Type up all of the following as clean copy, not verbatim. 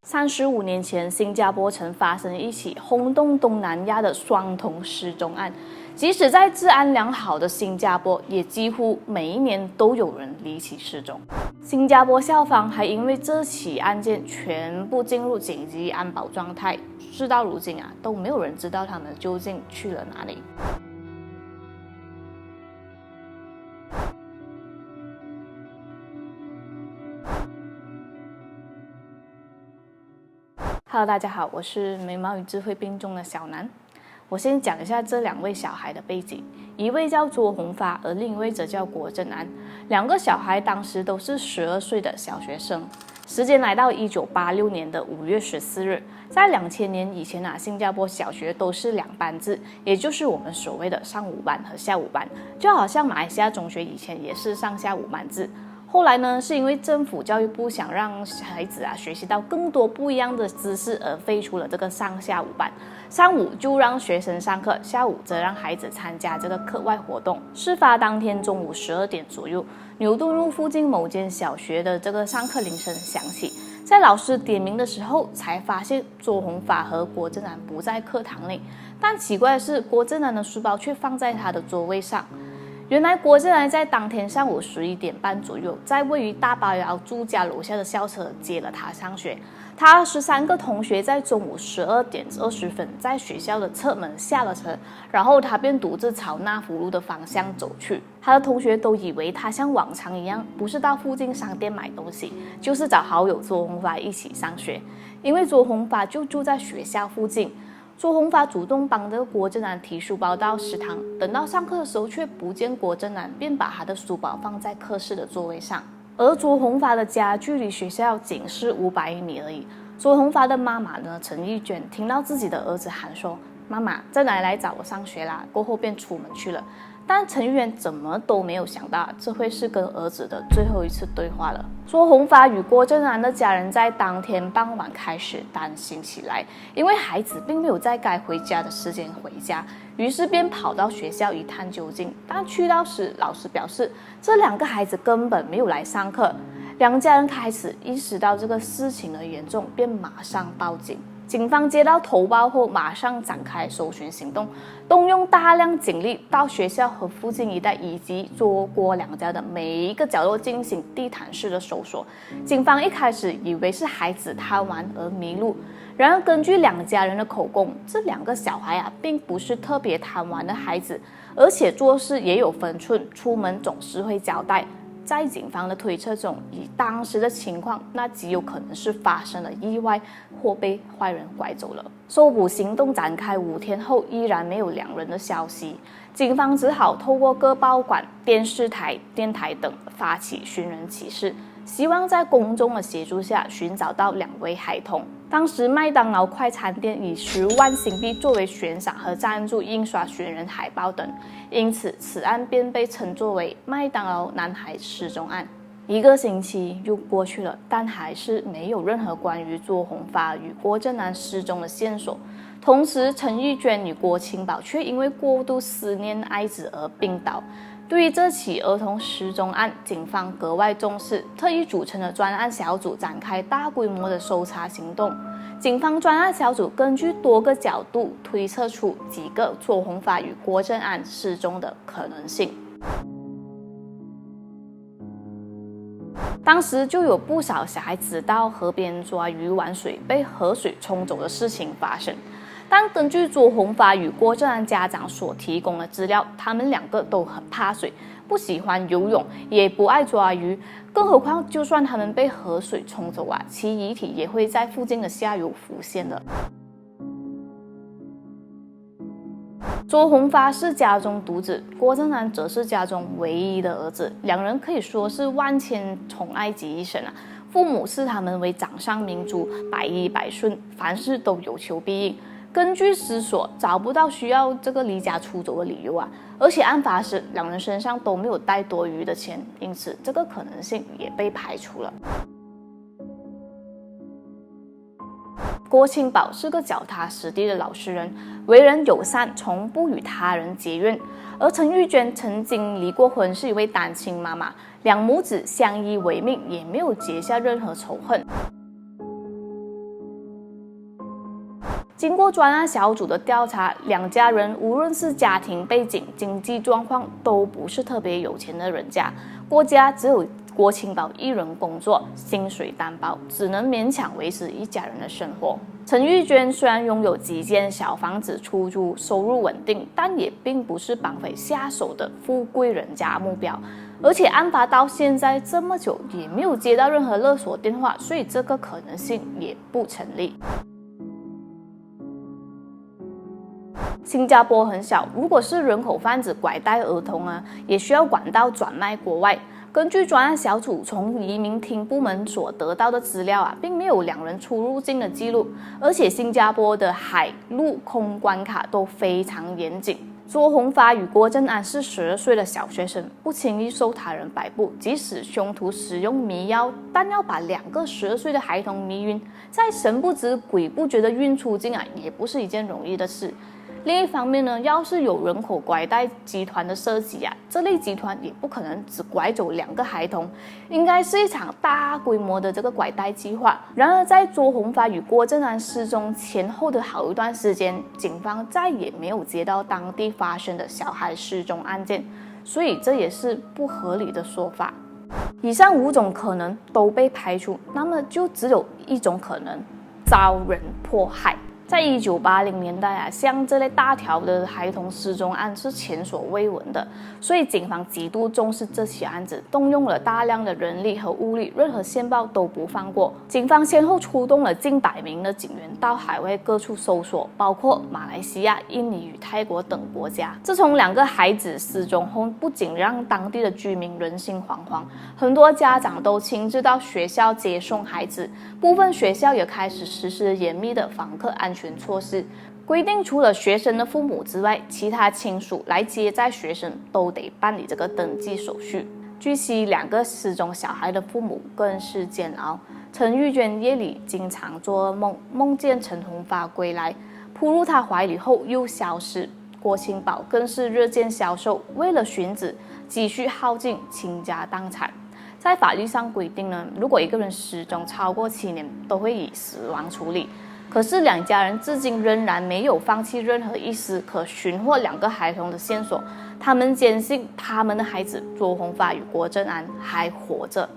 35年前，新加坡曾发生一起轰动东南亚的双童失踪案。即使在治安良好的新加坡，也几乎每一年都有人离奇失踪。新加坡校方还因为这起案件全部进入紧急安保状态，事到如今都没有人知道他们究竟去了哪里。Hello， 大家好，我是美貌与智慧并重的小南。我先讲一下这两位小孩的背景，一位叫卓宏发，而另一位则叫郭正安。两个小孩当时都是12岁的小学生。时间来到1986年的5月14日，在2000年以前新加坡小学都是2班制，也就是我们所谓的上午班和下午班，就好像马来西亚中学以前也是上下午班制。后来呢，是因为政府教育部想让孩子学习到更多不一样的知识，而废除了这个上下午班。上午就让学生上课，下午则让孩子参加这个课外活动。事发当天中午12点左右，牛顿路附近某间小学的这个上课铃声响起，在老师点名的时候，才发现卓宏发和郭正安不在课堂内。但奇怪的是，郭正安的书包却放在他的座位上。原来郭正安在当天上午11点半左右，在位于大巴窑住家楼下的校车接了他上学。他13个同学在中午12点20分在学校的侧门下了车，然后他便独自朝纳福路的方向走去。他的同学都以为他像往常一样，不是到附近商店买东西，就是找好友卓宏发一起上学，因为卓宏发就住在学校附近。卓宏发主动帮着郭正安提书包到食堂，等到上课的时候却不见郭正安，便把他的书包放在课室的座位上。而卓宏发的家距离学校仅是500米而已。卓宏发的妈妈呢，陈玉娟听到自己的儿子喊说：“妈妈，在哪里来找我上学啦？”过后便出门去了。但陈玉娟怎么都没有想到，这会是跟儿子的最后一次对话了。卓宏发与郭正安的家人在当天傍晚开始担心起来，因为孩子并没有在该回家的时间回家，于是便跑到学校一探究竟。但去到时，老师表示这两个孩子根本没有来上课。两家人开始意识到这个事情的严重，便马上报警。警方接到投报后，马上展开搜寻行动，动用大量警力到学校和附近一带，以及卓郭两家的每一个角落进行地毯式的搜索。警方一开始以为是孩子贪玩而迷路，然而根据两家人的口供，这两个小孩并不是特别贪玩的孩子，而且做事也有分寸，出门总是会交代。在警方的推测中，以当时的情况，那极有可能是发生了意外或被坏人拐走了。搜捕行动展开5天后，依然没有两人的消息，警方只好透过各报馆、电视台、电台等发起寻人启事，希望在公众的协助下寻找到2位孩童。当时麦当劳快餐店以10万新币作为悬赏和赞助印刷寻人海报等，因此此案便被称作为麦当劳男孩失踪案。1个星期又过去了，但还是没有任何关于卓宏发与郭正安失踪的线索。同时，陈玉娟与郭清宝却因为过度思念爱子而病倒。对于这起儿童失踪案，警方格外重视，特意组成了专案小组展开大规模的搜查行动。警方专案小组根据多个角度推测出几个卓宏发与郭正安失踪的可能性。当时就有不少小孩子到河边抓鱼玩水，被河水冲走的事情发生。但根据卓宏发与郭正安家长所提供的资料，他们2个都很怕水，不喜欢游泳，也不爱抓鱼。更何况，就算他们被河水冲走其遗体也会在附近的下游浮现的。卓宏发是家中独子，郭正安则是家中唯一的儿子，两人可以说是万千宠爱集一身父母视他们为掌上明珠，百依百顺，凡事都有求必应。根据思索，找不到需要这个离家出走的理由而且案发时两人身上都没有带多余的钱，因此这个可能性也被排除了。郭清宝是个脚踏实地的老实人，为人友善，从不与他人结怨。而陈玉娟曾经离过婚，是一位单亲妈妈，两母子相依为命，也没有结下任何仇恨。经过专案小组的调查，两家人无论是家庭背景、经济状况都不是特别有钱的人家，郭家只有郭清宝一人工作，薪水单薄，只能勉强维持一家人的生活。陈玉娟虽然拥有几间小房子出租，收入稳定，但也并不是绑匪下手的富贵人家目标。而且案发到现在这么久，也没有接到任何勒索电话，所以这个可能性也不成立。新加坡很小，如果是人口贩子拐带儿童也需要管道转卖国外。根据专案小组从移民厅部门所得到的资料并没有两人出入境的记录，而且新加坡的海陆空关卡都非常严谨。卓宏发与郭正安是12岁的小学生，不轻易受他人摆布，即使凶徒使用迷药，但要把2个12岁的孩童迷晕，在神不知鬼不觉的运出境也不是一件容易的事。另一方面呢，要是有人口拐带集团的涉及这类集团也不可能只拐走2个孩童，应该是一场大规模的这个拐带计划。然而，在卓宏发与郭正安失踪前后的好一段时间，警方再也没有接到当地发生的小孩失踪案件，所以这也是不合理的说法。以上5种可能都被排除，那么就只有一种可能：遭人迫害。在1980年代像这类大条的孩童失踪案是前所未闻的，所以警方极度重视这起案子，动用了大量的人力和物力，任何线报都不放过。警方先后出动了近100名的警员到海外各处搜索，包括马来西亚、印尼与泰国等国家。自从2个孩子失踪后，不仅让当地的居民人心惶惶，很多家长都亲自到学校接送孩子，部分学校也开始实施严密的访客安全措施，规定除了学生的父母之外，其他亲属来接载学生都得办理这个登记手续。据悉，2个失踪小孩的父母更是煎熬。陈玉娟夜里经常做噩梦，梦见陈宏发归来，扑入他怀里后又消失。郭清宝更是日渐消瘦，为了寻子，积蓄耗尽，倾家荡产。在法律上规定呢，如果一个人失踪超过7年，都会以死亡处理。可是2家人至今仍然没有放弃任何一丝可寻获2个孩童的线索，他们坚信他们的孩子卓宏发与郭正安还活着。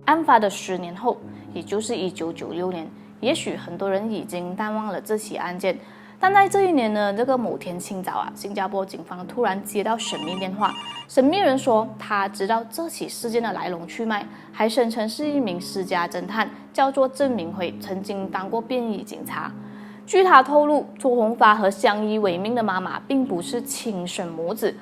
案发的10年后，也就是1996年，也许很多人已经淡忘了这起案件，但在这一年呢，这个某天清早新加坡警方突然接到神秘电话，神秘人说他知道这起事件的来龙去脉，还声称是一名私家侦探，叫做郑明辉，曾经当过便衣警察。据他透露，卓宏发和相依为命的妈妈并不是亲生母子，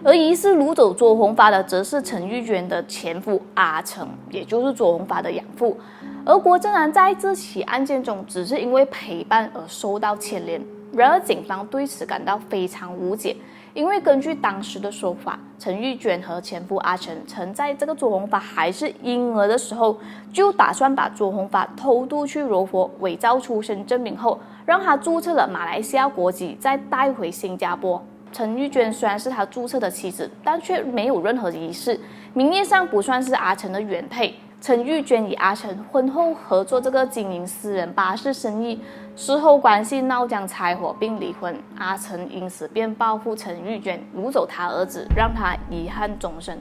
而疑似掳走卓宏发的则是陈玉娟的前夫阿成，也就是卓宏发的养父。而郭正安在这起案件中只是因为陪伴而受到牵连。然而警方对此感到非常无解，因为根据当时的说法，陈玉娟和前夫阿成曾在这个卓宏发还是婴儿的时候，就打算把卓宏发偷渡去柔佛，伪造出生证明后，让他注册了马来西亚国籍，再带回新加坡。陈玉娟虽然是他注册的妻子，但却没有任何仪式，名义上不算是阿成的原配。陈玉娟与阿成婚后合作这个经营私人巴士生意，事后关系闹僵拆伙并离婚，阿成因此便报复陈玉娟，掳走他儿子，让他遗憾终生。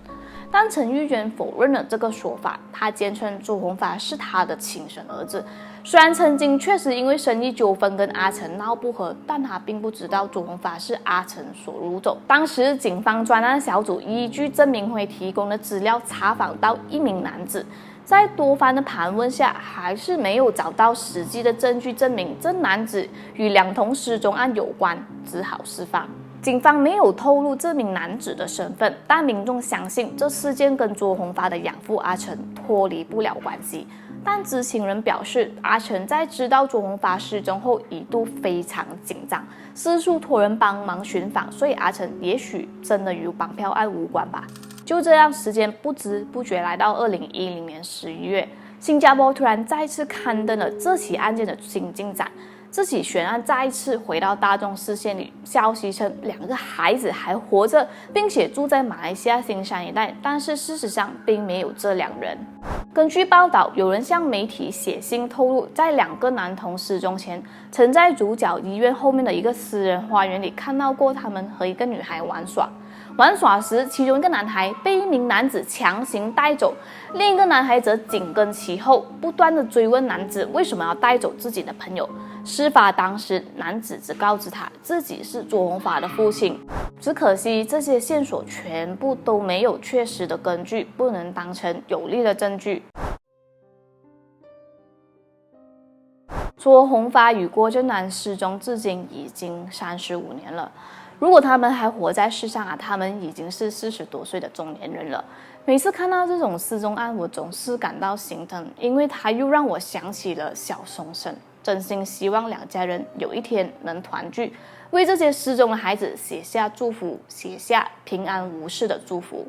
但陈玉娟否认了这个说法，她坚称卓宏发是她的亲生儿子。虽然曾经确实因为生意纠纷跟阿成闹不和，但她并不知道卓宏发是阿成所掳走。当时警方专案小组依据郑明辉提供的资料查访到一名男子，在多番的盘问下，还是没有找到实际的证据证明这男子与2童失踪案有关，只好释放。警方没有透露这名男子的身份，但民众相信这事件跟卓宏发的养父阿成脱离不了关系。但知情人表示，阿成在知道卓宏发失踪后一度非常紧张，四处托人帮忙寻访，所以阿成也许真的与绑票案无关吧。就这样，时间不知不觉来到2010年11月，新加坡突然再次刊登了这起案件的新进展。这起悬案再一次回到大众视线里，消息称2个孩子还活着，并且住在马来西亚新山一带，但是事实上并没有这2人。根据报道，有人向媒体写信透露，在2个男童失踪前，曾在主角医院后面的一个私人花园里看到过他们和一个女孩玩耍。玩耍时，其中一个男孩被一名男子强行带走，另一个男孩则紧跟其后，不断地追问男子为什么要带走自己的朋友。事发当时，男子只告知他自己是卓宏发的父亲。只可惜这些线索全部都没有确实的根据，不能当成有力的证据。卓宏发与郭正南失踪至今已经35年了。如果他们还活在世上他们已经是40多岁的中年人了。每次看到这种失踪案，我总是感到心疼，因为它又让我想起了小松生。真心希望2家人有一天能团聚，为这些失踪的孩子写下祝福，写下平安无事的祝福。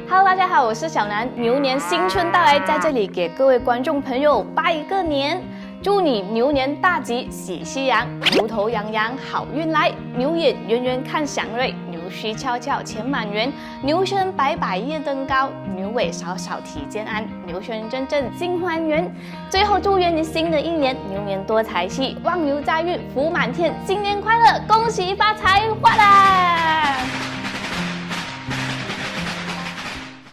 Hello， 大家好，我是小南。牛年新春到来，在这里给各位观众朋友拜一个年，祝你牛年大吉，喜气洋，牛头羊羊好运来，牛眼圆圆看祥瑞，牛须翘翘钱满园，牛身摆摆夜登高，牛尾少少体健安，牛身正正金欢圆。最后祝愿你新的一年牛年多财气，旺牛在运福满天，新年快乐，恭喜发财，发财！